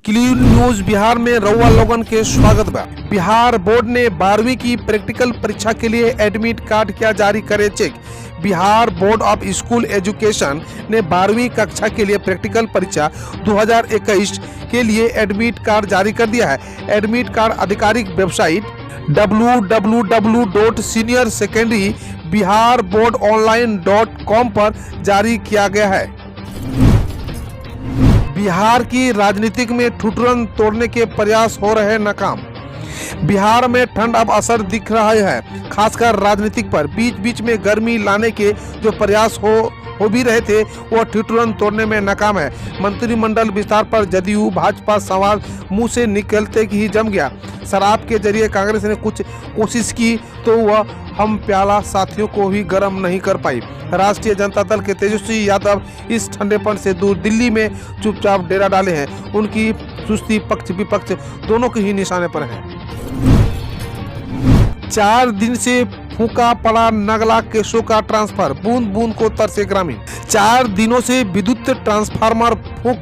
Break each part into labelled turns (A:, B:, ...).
A: Clean news Bihar में रउआ लोगन के स्वागत बा। बिहार बोर्ड ने 12वीं की प्रैक्टिकल परीक्षा के लिए एडमिट कार्ड क्या जारी करे check. Bihar Board of School Education ने 12वीं कक्षा के लिए प्रैक्टिकल परीक्षा 2021 के लिए एडमिट कार्ड जारी कर दिया है। एडमिट कार्ड आधिकारिक वेबसाइट www.seniorsecondarybiharboardonline.com पर जारी किया गया है। बिहार की राजनीतिक में ठुठुरन तोड़ने के प्रयास हो रहे नाकाम। बिहार में ठंड अब असर दिख रहा है, खासकर राजनीतिक पर। बीच बीच में गर्मी लाने के जो प्रयास हो भी रहे थे वो ठिठुरन तोड़ने में नाकाम है। मंत्रिमंडल विस्तार पर जदयू भाजपा सवाल मुंह से निकलते ही जम गया। शराब के जरिए कांग्रेस ने कुछ कोशिश की तो वह हम प्याला साथियों को भी गर्म नहीं कर पाई। राष्ट्रीय जनता दल के तेजस्वी यादव इस ठंडेपन से दूर दिल्ली में चुपचाप डेरा डाले हैं। उनकी सुस्ती पक्ष विपक्ष दोनों के ही निशाने पर है। 4 दिन से फूका पड़ा नगला केसों का ट्रांसफर, बूंद बूंद को तरसे ग्रामीण। 4 दिनों से विद्युत ट्रांसफार्मर फूक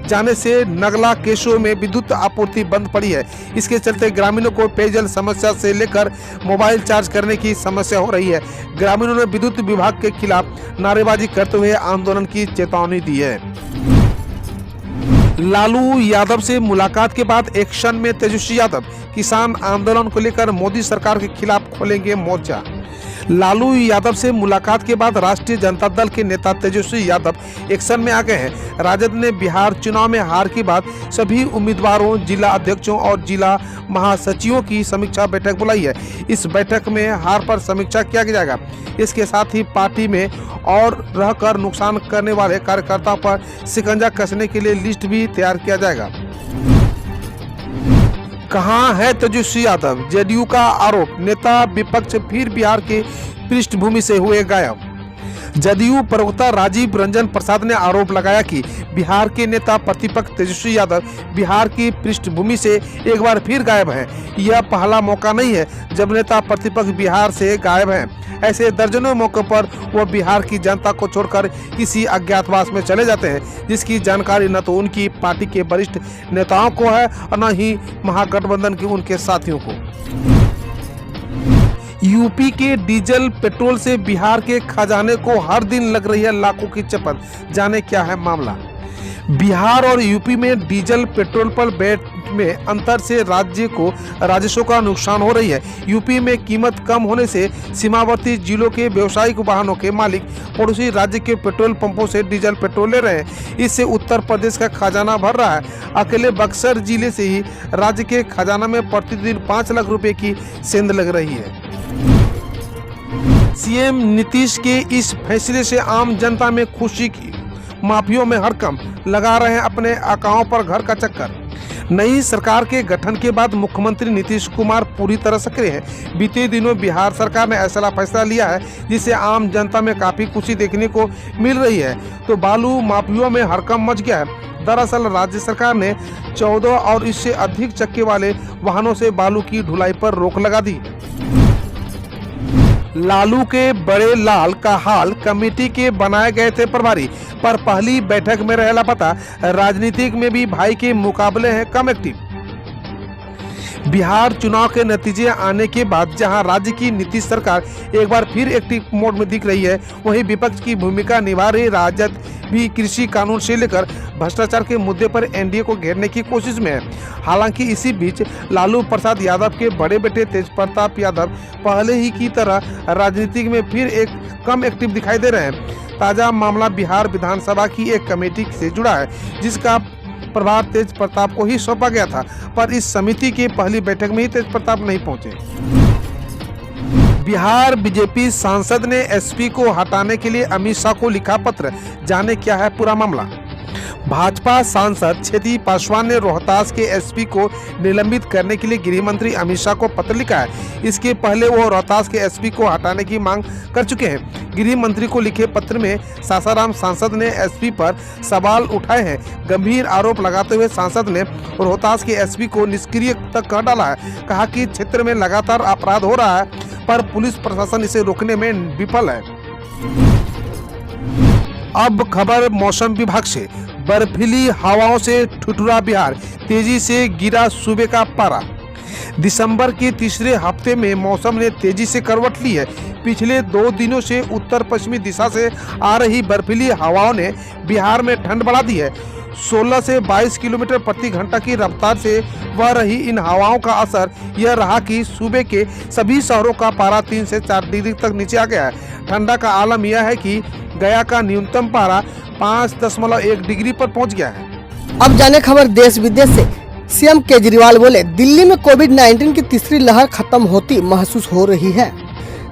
A: जाने से नगला केसों में विद्युत आपूर्ति बंद पड़ी है। इसके चलते ग्रामीणों को पेयजल समस्या से लेकर मोबाइल चार्ज करने की समस्या हो रही है। ग्रामीणों ने विद्युत विभाग के खिलाफ नारेबाजी करते हुए आंदोलन की चेतावनी दी है। लालू यादव से मुलाकात के बाद एक्शन में तेजस्वी यादव। किसान आंदोलन को लेकर मोदी सरकार के खिलाफ खोलेंगे मोर्चा। लालू यादव से मुलाकात के बाद राष्ट्रीय जनता दल के नेता तेजस्वी यादव एक्शन में आ गए हैं। राजद ने बिहार चुनाव में हार के बाद सभी उम्मीदवारों, जिला अध्यक्षों और जिला महासचिवों की समीक्षा बैठक बुलाई है। इस बैठक में हार पर समीक्षा किया जाएगा। इसके साथ ही पार्टी में और रहकर नुकसान करने वाले कार्यकर्ताओं पर शिकंजा कसने के लिए लिस्ट भी तैयार किया जाएगा। कहां है तेजस्वी यादव? जदयू का आरोप, नेता विपक्ष फिर बिहार के पृष्ठभूमि से हुए गायब। जदयू प्रवक्ता राजीव रंजन प्रसाद ने आरोप लगाया कि बिहार के नेता प्रतिपक्ष तेजस्वी यादव बिहार की पृष्ठभूमि से एक बार फिर गायब हैं। यह पहला मौका नहीं है जब नेता प्रतिपक्ष बिहार से गायब हैं। ऐसे दर्जनों मौकों पर वह बिहार की जनता को छोड़कर किसी अज्ञातवास में चले जाते हैं, जिसकी जानकारी न तो उनकी पार्टी के वरिष्ठ नेताओं को है और न ही महागठबंधन के उनके साथियों को। यूपी के डीजल पेट्रोल से बिहार के खजाने को हर दिन लग रही है लाखों की चपत। जाने क्या है मामला। बिहार और यूपी में डीजल पेट्रोल पर वैट में अंतर से राज्य को राजस्व का नुकसान हो रही है। यूपी में कीमत कम होने से सीमावर्ती जिलों के व्यावसायिक वाहनों के मालिक पड़ोसी राज्य के पेट्रोल पंपों से डीजल पेट्रोल ले रहे हैं। इससे उत्तर प्रदेश का खजाना भर रहा है। अकेले बक्सर जिले से ही राज्य के खजाना में प्रतिदिन 5 लाख रुपए की सेंध लग रही है। सीएम नीतीश के इस फैसले से आम जनता में खुशी की माफियों में हड़कंप लगा रहे हैं अपने आकाओं पर घर का चक्कर। नई सरकार के गठन के बाद मुख्यमंत्री नीतीश कुमार पूरी तरह सक्रिय हैं। बीते दिनों बिहार सरकार ने ऐसा फैसला लिया है जिससे आम जनता में काफी खुशी देखने को मिल रही है। तो बालू माफियों में हड़कंप मच गया है। दरअसल राज्य सरकार ने 14 और इससे अधिक चक्के वाले वाहनों से बालू की ढुलाई पर रोक लगा दी। लालू के बड़े लाल का हाल, कमेटी के बनाए गए थे प्रभारी पर पहली बैठक में रहे लापता। राजनीतिक में भी भाई के मुकाबले हैं कम एक्टिव। बिहार चुनाव के नतीजे आने के बाद जहां राज्य की नीतीश सरकार एक बार फिर एक्टिव मोड में दिख रही है, वहीं विपक्ष की भूमिका निभा रही राजद भी कृषि कानून से लेकर भ्रष्टाचार के मुद्दे पर एनडीए को घेरने की कोशिश में है। हालांकि इसी बीच लालू प्रसाद यादव के बड़े बेटे तेजप्रताप यादव पहले ही की तरह राजनीति में फिर एक कम एक्टिव दिखाई दे रहे हैं। ताजा मामला बिहार विधानसभा की एक कमेटी से जुड़ा है, जिसका प्रभार तेज प्रताप को ही सौंपा गया था, पर इस समिति की पहली बैठक में ही तेज प्रताप नहीं पहुंचे। बिहार बीजेपी सांसद ने एसपी को हटाने के लिए अमित शाह को लिखा पत्र। जाने क्या है पूरा मामला। भाजपा सांसद छेदी पासवान ने रोहतास के एसपी को निलंबित करने के लिए गृह मंत्री अमित शाह को पत्र लिखा है। इसके पहले वो रोहतास के एसपी को हटाने की मांग कर चुके हैं। गृह मंत्री को लिखे पत्र में सासाराम सांसद ने एसपी पर सवाल उठाए हैं। गंभीर आरोप लगाते हुए सांसद ने रोहतास के एसपी को निष्क्रिय तक कर डाला है। कहा कि क्षेत्र में लगातार अपराध हो रहा है, पर पुलिस प्रशासन इसे रोकने में विफल है। अब खबर मौसम विभाग से। बर्फीली हवाओं से ठिठुरा बिहार, तेजी से गिरा सूबे का पारा। दिसंबर के तीसरे हफ्ते में मौसम ने तेजी से करवट ली है। पिछले 2 दिनों से उत्तर पश्चिमी दिशा से आ रही बर्फीली हवाओं ने बिहार में ठंड बढ़ा दी है। 16 से 22 किलोमीटर प्रति घंटा की रफ्तार से बह रही इन हवाओं का असर यह रहा कि सूबे के सभी शहरों का पारा 3 से 4 डिग्री तक नीचे आ गया है। ठंडा का आलम यह है कि गया का न्यूनतम पारा 5.1 डिग्री पर पहुंच गया है।
B: अब जाने खबर देश विदेश से। सीएम केजरीवाल बोले, दिल्ली में कोविड-19 की तीसरी लहर खत्म होती महसूस हो रही है।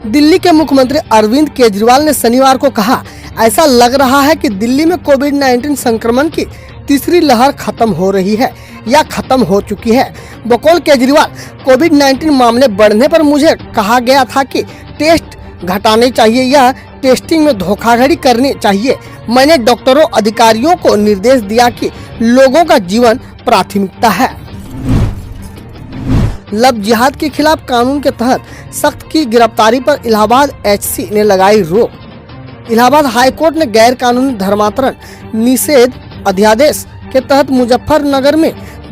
B: दिल्ली के मुख्यमंत्री अरविंद केजरीवाल ने शनिवार को कहा, ऐसा लग रहा है कि दिल्ली में कोविड-19 संक्रमण की तीसरी लहर खत्म हो रही है या खत्म हो चुकी है। बकौल केजरीवाल, कोविड-19 मामले बढ़ने पर मुझे कहा गया था कि टेस्ट घटाने चाहिए या टेस्टिंग में धोखाधड़ी करनी चाहिए। मैंने डॉक्टरों अधिकारियों को निर्देश दिया कि लोगों का जीवन प्राथमिकता है। लव जिहाद के खिलाफ कानून के तहत सख्त की गिरफ्तारी पर इलाहाबाद एचसी ने लगाई रोक। इलाहाबाद हाईकोर्ट ने गैर कानूनी धर्मांतरण निषेध अध्यादेश के तहत मुजफ्फरनगर में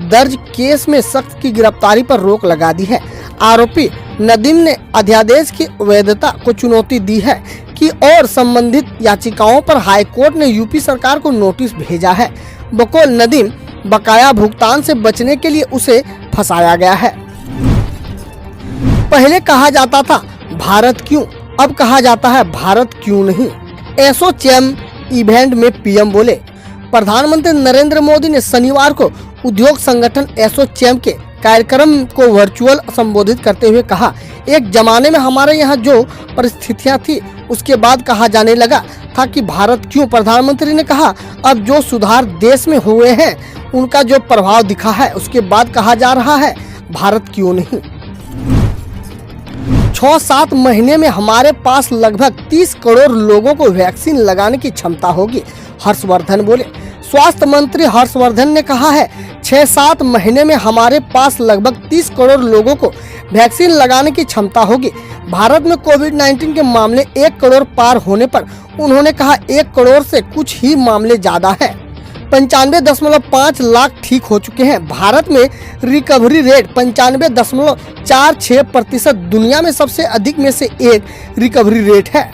B: दर्ज केस में सख्त की गिरफ्तारी पर रोक लगा दी है। आरोपी नदीम ने अध्यादेश की वैधता को चुनौती दी है कि और संबंधित याचिकाओं पर हाईकोर्ट ने यूपी सरकार को नोटिस भेजा है। बकौल नदीम, बकाया भुगतान से बचने के लिए उसे फंसाया गया है। पहले कहा जाता था भारत क्यों, अब कहा जाता है भारत क्यों नहीं। एसोचैम इवेंट में पीएम बोले। प्रधानमंत्री नरेंद्र मोदी ने शनिवार को उद्योग संगठन एसोचैम के कार्यक्रम को वर्चुअल संबोधित करते हुए कहा, एक जमाने में हमारे यहाँ जो परिस्थितियाँ थी उसके बाद कहा जाने लगा था कि भारत क्यों। प्रधानमंत्री ने कहा, अब जो सुधार देश में हुए हैं उनका जो प्रभाव दिखा है उसके बाद कहा जा रहा है भारत क्यों नहीं। 6-7 महीने में हमारे पास लगभग 30 करोड़ लोगों को वैक्सीन लगाने की क्षमता होगी, हर्षवर्धन बोले। स्वास्थ्य मंत्री हर्षवर्धन ने कहा है, 6-7 महीने में हमारे पास लगभग 30 करोड़ लोगों को वैक्सीन लगाने की क्षमता होगी। भारत में कोविड-19 के मामले 1 करोड़ पार होने पर उन्होंने कहा, 1 करोड़ से कुछ ही मामले ज्यादा है। 95.5 लाख ठीक हो चुके हैं। भारत में रिकवरी रेट 95.46% दुनिया में सबसे अधिक में से एक रिकवरी रेट है।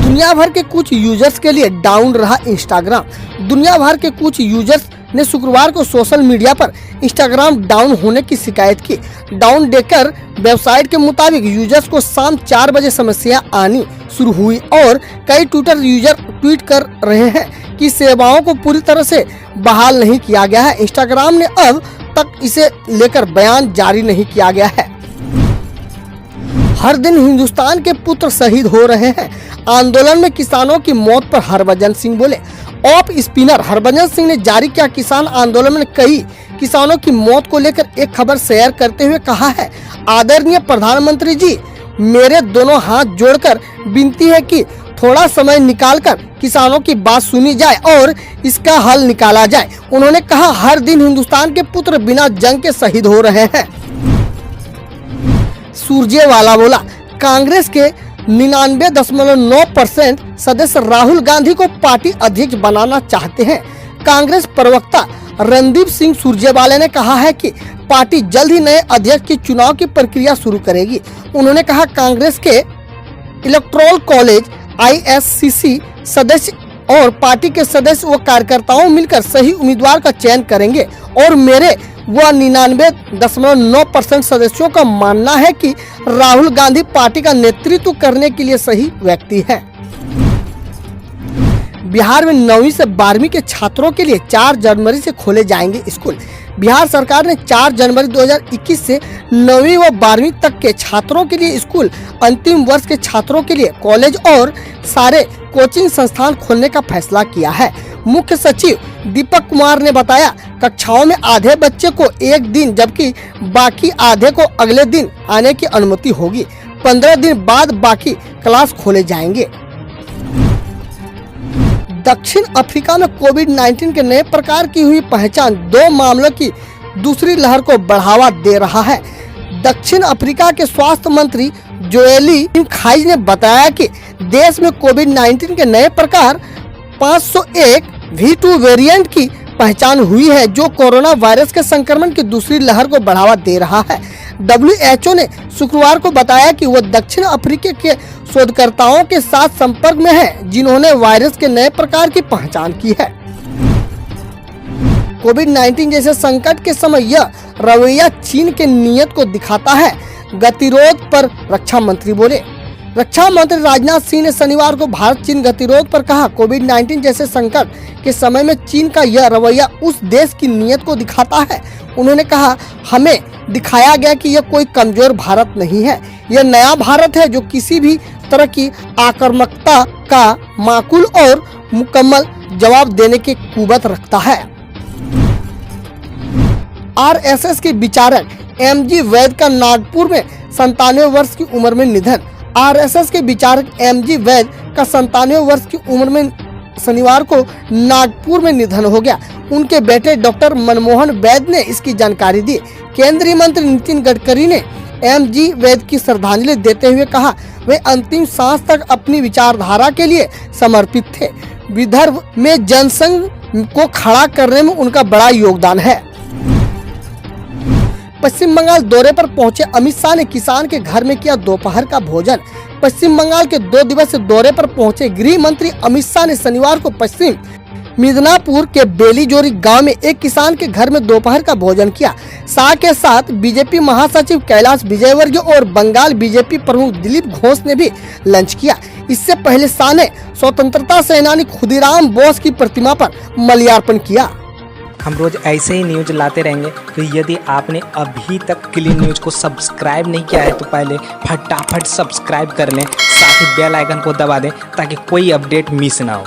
B: दुनिया भर के कुछ यूजर्स के लिए डाउन रहा इंस्टाग्राम। दुनिया भर के कुछ यूजर्स ने शुक्रवार को सोशल मीडिया पर इंस्टाग्राम डाउन होने की शिकायत की। डाउन डेकर वेबसाइट के मुताबिक यूजर्स को शाम 4 बजे समस्या आनी शुरू हुई और कई ट्विटर यूजर ट्वीट कर रहे हैं कि सेवाओं को पूरी तरह से बहाल नहीं किया गया है। इंस्टाग्राम ने अब तक इसे लेकर बयान जारी नहीं किया गया है। हर दिन हिंदुस्तान के पुत्र शहीद हो रहे हैं। आंदोलन में किसानों की मौत पर हरभजन सिंह बोले। ऑफ स्पिनर हरभजन सिंह ने जारी किया किसान आंदोलन में कई किसानों की मौत को लेकर एक खबर शेयर करते हुए कहा है, आदरणीय प्रधानमंत्री जी, मेरे दोनों हाथ जोड़कर विनती है कि थोड़ा समय निकालकर किसानों की बात सुनी जाए और इसका हल निकाला जाए। उन्होंने कहा, हर दिन हिंदुस्तान के पुत्र बिना जंग के शहीद हो रहे हैं। सुरजेवाला बोला, कांग्रेस के 99.9% सदस्य राहुल गांधी को पार्टी अध्यक्ष बनाना चाहते हैं। कांग्रेस प्रवक्ता रणदीप सिंह सुरजेवाला ने कहा है कि पार्टी जल्द ही नए अध्यक्ष की चुनाव की प्रक्रिया शुरू करेगी। उन्होंने कहा, कांग्रेस के इलेक्टोरल कॉलेज ISCC सदस्य और पार्टी के सदस्य व कार्यकर्ताओं मिलकर सही उम्मीदवार का चयन करेंगे और मेरे वह 99.9% सदस्यों का मानना है कि राहुल गांधी पार्टी का नेतृत्व करने के लिए सही व्यक्ति है। बिहार में 9वीं से 12वीं के छात्रों के लिए 4 जनवरी से खोले जाएंगे स्कूल। बिहार सरकार ने 4 जनवरी 2021 से 9वीं व 12वीं तक के छात्रों के लिए स्कूल, अंतिम वर्ष के छात्रों के लिए कॉलेज और सारे कोचिंग संस्थान खोलने का फैसला किया है। मुख्य सचिव दीपक कुमार ने बताया, कक्षाओं में आधे बच्चे को एक दिन जबकि बाकी आधे को अगले दिन आने की अनुमति होगी। 15 दिन बाद बाकी क्लास खोले जाएंगे। दक्षिण अफ्रीका में कोविड-19 के नए प्रकार की हुई पहचान 2 मामलों की दूसरी लहर को बढ़ावा दे रहा है। दक्षिण अफ्रीका के स्वास्थ्य मंत्री जोएली खाइज ने बताया कि देश में कोविड-19 के नए प्रकार 501 V2 वेरिएंट की पहचान हुई है, जो कोरोना वायरस के संक्रमण की दूसरी लहर को बढ़ावा दे रहा है। WHO ने शुक्रवार को बताया कि वह दक्षिण अफ्रीका के शोधकर्ताओं के साथ संपर्क में है, जिन्होंने वायरस के नए प्रकार की पहचान की है। कोविड-19 जैसे संकट के समय यह रवैया चीन के नीयत को दिखाता है, गतिरोध पर रक्षा मंत्री बोले। रक्षा मंत्री राजनाथ सिंह ने शनिवार को भारत चीन गतिरोध पर कहा, कोविड-19 जैसे संकट के समय में चीन का यह रवैया उस देश की नीयत को दिखाता है। उन्होंने कहा, हमें दिखाया गया कि यह कोई कमजोर भारत नहीं है, यह नया भारत है जो किसी भी तरह की आक्रामकता का माकूल और मुकम्मल जवाब देने की कुवत रखता है। RSS के विचारक MG वैद का नागपुर में 97 वर्ष की उम्र में निधन। RSS के विचारक MG वैद का 97 वर्ष की उम्र में शनिवार को नागपुर में निधन हो गया। उनके बेटे डॉक्टर मनमोहन वैद ने इसकी जानकारी दी। केंद्रीय मंत्री नितिन गडकरी ने MG वैद की श्रद्धांजलि देते हुए कहा, वे अंतिम सांस तक अपनी विचारधारा के लिए समर्पित थे। विदर्भ में जनसंघ को खड़ा करने में उनका बड़ा योगदान है। पश्चिम बंगाल दौरे पर पहुंचे अमित शाह ने किसान के घर में किया दोपहर का भोजन। पश्चिम बंगाल के 2 दिवसीय दौरे पर पहुंचे गृह मंत्री अमित शाह ने शनिवार को पश्चिम मिदनापुर के बेलीजोरी गांव में एक किसान के घर में दोपहर का भोजन किया। शाह के साथ बीजेपी महासचिव कैलाश विजयवर्गीय और बंगाल बीजेपी प्रमुख दिलीप घोष ने भी लंच किया। इससे पहले शाह ने स्वतंत्रता सेनानी खुदीराम बोस की प्रतिमा पर माल्यार्पण किया।
C: हम रोज ऐसे ही न्यूज लाते रहेंगे, तो यदि आपने अभी तक क्लीन न्यूज को सब्सक्राइब नहीं किया है तो पहले फटाफट सब्सक्राइब कर लें, साथ ही बेल आइकन को दबा दें ताकि कोई अपडेट मिस ना हो।